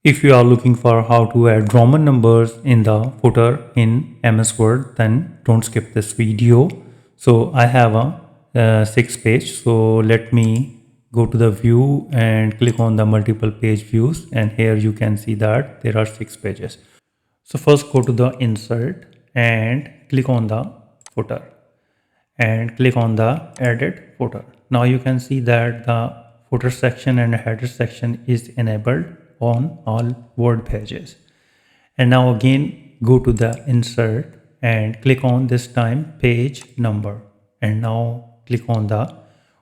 If you are looking for how to add Roman numbers in the footer in MS Word, then don't skip this video. So I have a 6 page. So let me go to the view and click on the multiple page views. And here you can see that there are 6 pages. So first go to the insert and click on the footer and click on the edit footer. Now you can see that the footer section and header section is enabled on all Word pages. And now again go to the insert and click on this time page number, and now click on the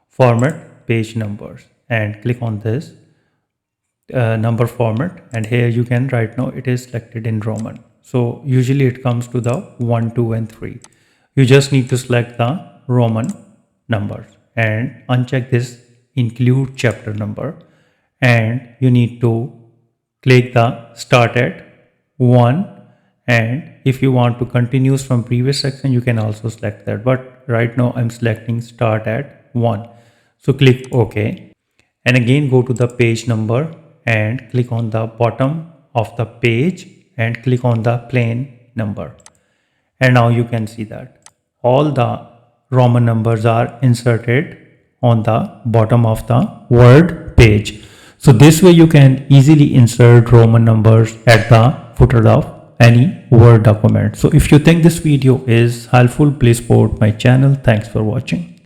format page numbers and click on this number format, and here you can right now it is selected in Roman. So usually it comes to the 1, 2 and 3. You just need to select the Roman numbers and uncheck this include chapter number, and you need to click the start at 1, and if you want to continue from previous section you can also select that, but right now I'm selecting start at 1. So click OK, and again go to the page number and click on the bottom of the page and click on the plain number, and now you can see that all the Roman numbers are inserted on the bottom of the Word page. So this way you can easily insert Roman numbers at the footer of any Word document. So if you think this video is helpful, please support my channel. Thanks for watching.